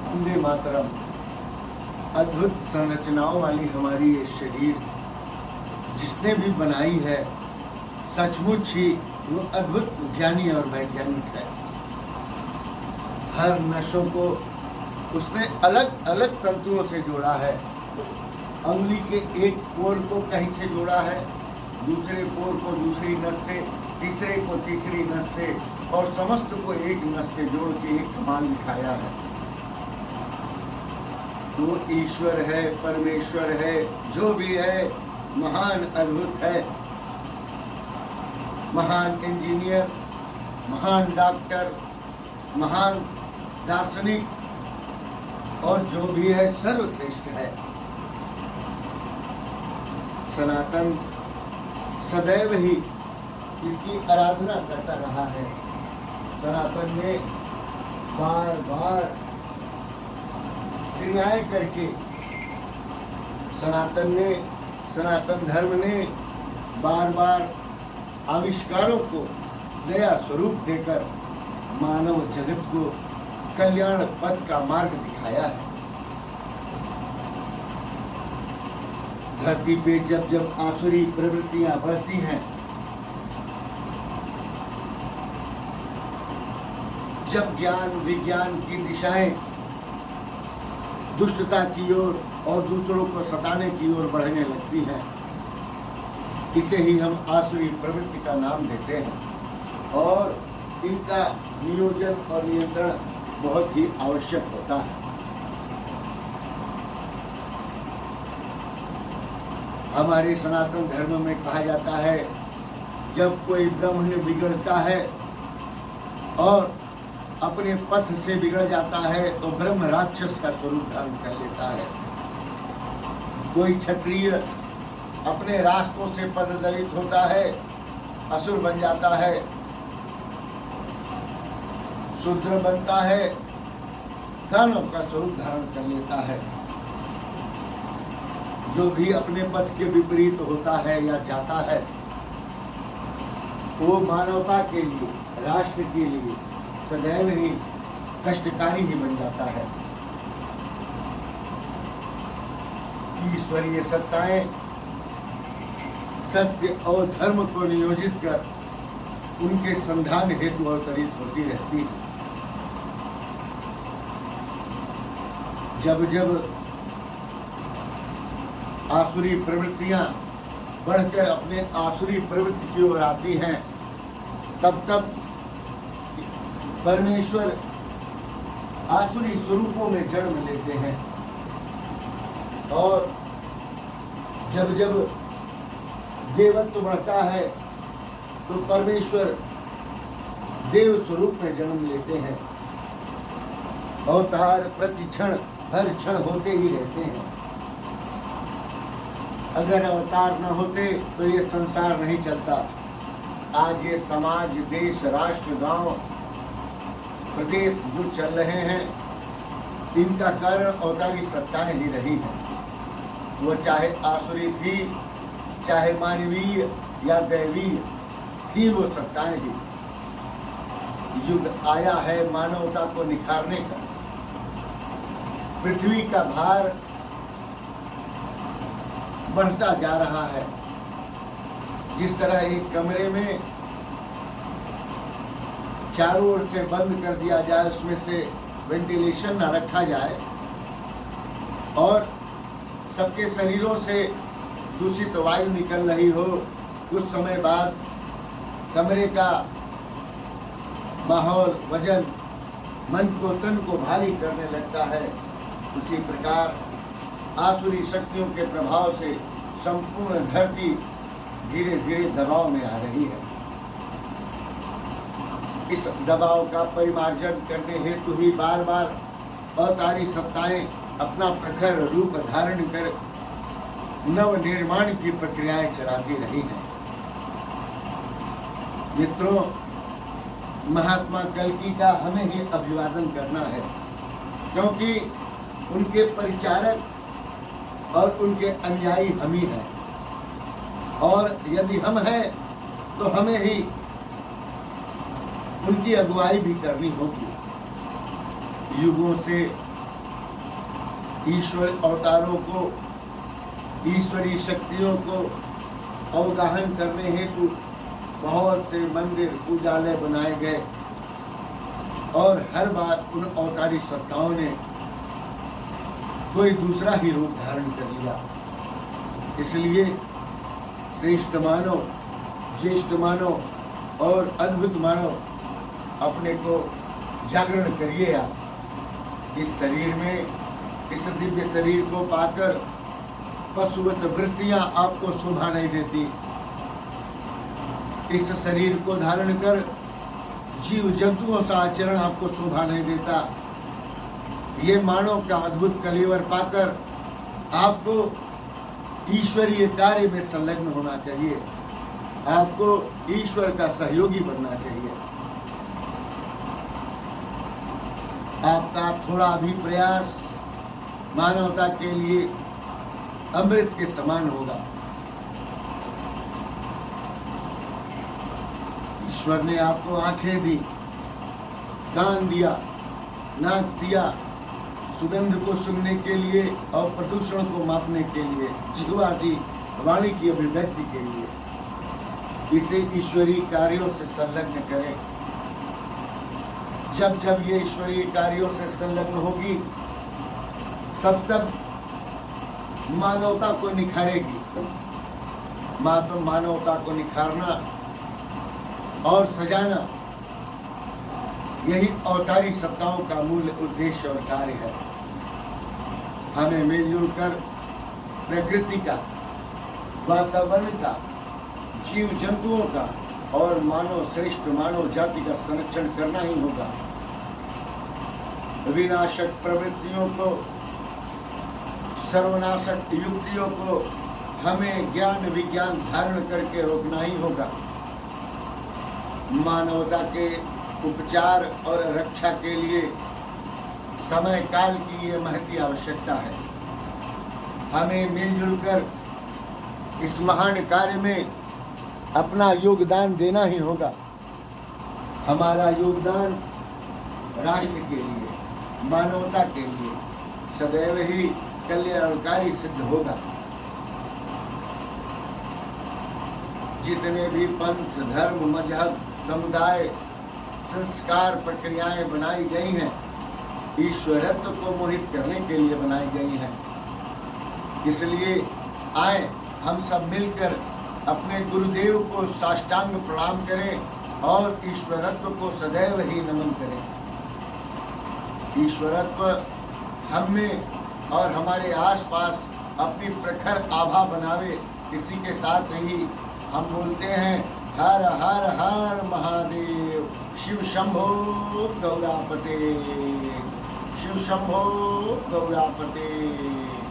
वंदे मातरम। अद्भुत संरचनाओं वाली हमारी ये शरीर जिसने भी बनाई है, सचमुच ही वो अद्भुत ज्ञानी और वैज्ञानिक है। हर नसों को उसने अलग अलग तंतुओं से जोड़ा है। अंगुली के एक पोर को कहीं से जोड़ा है, दूसरे पोर को दूसरी नस से, तीसरे को तीसरी नस से, और समस्त को एक नस से जोड़ के एक कमाल दिखाया है। वो ईश्वर है, परमेश्वर है, जो भी है महान अद्भुत है। महान इंजीनियर, महान डॉक्टर, महान दार्शनिक और जो भी है सर्वश्रेष्ठ है। सनातन सदैव ही इसकी आराधना करता रहा है। सनातन ने बार बार क्रियाएं करके, सनातन धर्म ने बार बार आविष्कारों को नया स्वरूप देकर मानव जगत को कल्याण पथ का मार्ग दिखाया है। धरती पे जब जब आसुरी प्रवृत्तियां बढ़ती हैं, जब ज्ञान विज्ञान की दिशाएं दुष्टता की ओर और दूसरों को सताने की ओर बढ़ने लगती हैं, इसे ही हम आसुरी प्रवृत्ति का नाम देते हैं। और इनका नियोजन और नियंत्रण बहुत ही आवश्यक होता है। हमारे सनातन धर्म में कहा जाता है, जब कोई ब्राह्मण बिगड़ता है और अपने पथ से बिगड़ जाता है तो ब्रह्म राक्षस का स्वरूप धारण कर लेता है। कोई क्षत्रिय अपने रास्तों से पददलित होता है, असुर बन जाता है, शूद्र बनता है, दानव का स्वरूप धारण कर लेता है। जो भी अपने पथ के विपरीत होता है या जाता है, वो मानवता के लिए, राष्ट्र के लिए सदैव ही कष्टकारी ही बन जाता है। ईश्वरीय सत्ताएं सत्य और धर्म को नियोजित कर उनके संधान हेतु अवतरित होती रहती है। जब जब आसुरी प्रवृत्तियां बढ़कर अपने आसुरी प्रवृत्ति की ओर आती हैं, तब तब परमेश्वर आसुरी स्वरूपों में जन्म लेते हैं। और जब जब देवत्व बढ़ता है तो परमेश्वर देव स्वरूप में जन्म लेते हैं। अवतार प्रति क्षण हर क्षण होते ही रहते हैं। अगर अवतार न होते तो ये संसार नहीं चलता। आज ये समाज, देश, राष्ट्र, गांव, प्रदेश जो चल रहे हैं, इनका कारण अवतारी सत्ताएं ही रही हैं। वो चाहे आसुरी थी, चाहे मानवीय या दैवीय थी, वो सत्ताएं ही। युग आया है मानवता को निखारने का। पृथ्वी का भार बढ़ता जा रहा है। जिस तरह एक कमरे में चारों ओर से बंद कर दिया जाए, उसमें से वेंटिलेशन न रखा जाए और सबके शरीरों से दूषित वायु निकल रही हो, कुछ समय बाद कमरे का माहौल, वजन मन को, तन को भारी करने लगता है। उसी प्रकार आसुरी शक्तियों के प्रभाव से संपूर्ण धरती धीरे धीरे दबाव में आ रही है। इस दबाव का परिमार्जन करने हेतु ही बार बार अवतारी सत्ताएं अपना प्रखर रूप धारण कर नव निर्माण की प्रक्रियाएं चलाती रही हैं। मित्रों, महात्मा कल्कि का हमें ही अभिवादन करना है, क्योंकि उनके परिचारक और उनके अनुयायी हम ही हैं। और यदि हम हैं तो हमें ही उनकी अगुवाई भी करनी होगी। युगों से ईश्वर अवतारों को, ईश्वरीय शक्तियों को अवगाहन करने हेतु बहुत से मंदिर पूजालय बनाए गए और हर बार उन अवतारी सत्ताओं ने कोई दूसरा ही रूप धारण कर लिया। इसलिए श्रेष्ठ मानव, ज्येष्ठ मानव और अद्भुत मानव, अपने को जागरण करिए। आप इस शरीर में, इस दिव्य शरीर को पाकर पशुवत वृत्तियां आपको शोभा नहीं देती। इस शरीर को धारण कर जीव जंतुओं सा आचरण आपको शोभा नहीं देता। ये मानव का अद्भुत कलेवर पाकर आपको ईश्वरीय कार्य में संलग्न होना चाहिए, आपको ईश्वर का सहयोगी बनना चाहिए। आपका थोड़ा भी प्रयास मानवता के लिए अमृत के समान होगा। ईश्वर ने आपको आंखें दी, कान दिया, नाक दिया, सुगंध को सुनने के लिए और प्रदूषण को मापने के लिए, जिह्वा दी वाणी की अभिव्यक्ति के लिए। इसे ईश्वरीय कार्यों से संलग्न करें। जब जब ये ईश्वरीय कार्यों से संलग्न होगी तब तब मानवता को निखारेगी। मानवता को निखारना और सजाना, यही अवतारी सत्ताओं का मूल उद्देश्य और कार्य है। हमें मिलजुल कर प्रकृति का, वातावरण का, जीव जंतुओं का और मानव, श्रेष्ठ मानव जाति का संरक्षण करना ही होगा। विनाशक प्रवृत्तियों को, सर्वनाशक युक्तियों को हमें ज्ञान विज्ञान धारण करके रोकना ही होगा। मानवता के उपचार और रक्षा के लिए समय काल की ये महती आवश्यकता है। हमें मिलजुल कर इस महान कार्य में अपना योगदान देना ही होगा। हमारा योगदान राष्ट्र के लिए, मानवता के लिए सदैव ही कल्याणकारी सिद्ध होगा। जितने भी पंथ, धर्म, मजहब, समुदाय, संस्कार, प्रक्रियाएं बनाई गई हैं, ईश्वरत्व को मोहित करने के लिए बनाई गई हैं। इसलिए आए हम सब मिलकर अपने गुरुदेव को साष्टांग प्रणाम करें और ईश्वरत्व को सदैव ही नमन करें। ईश्वरत्व हम में और हमारे आसपास अपनी प्रखर आभा बनावे। इसी के साथ ही हम बोलते हैं हर हर हर महादेव, शिव शंभो गौरापते, शिव शंभो गौरापते।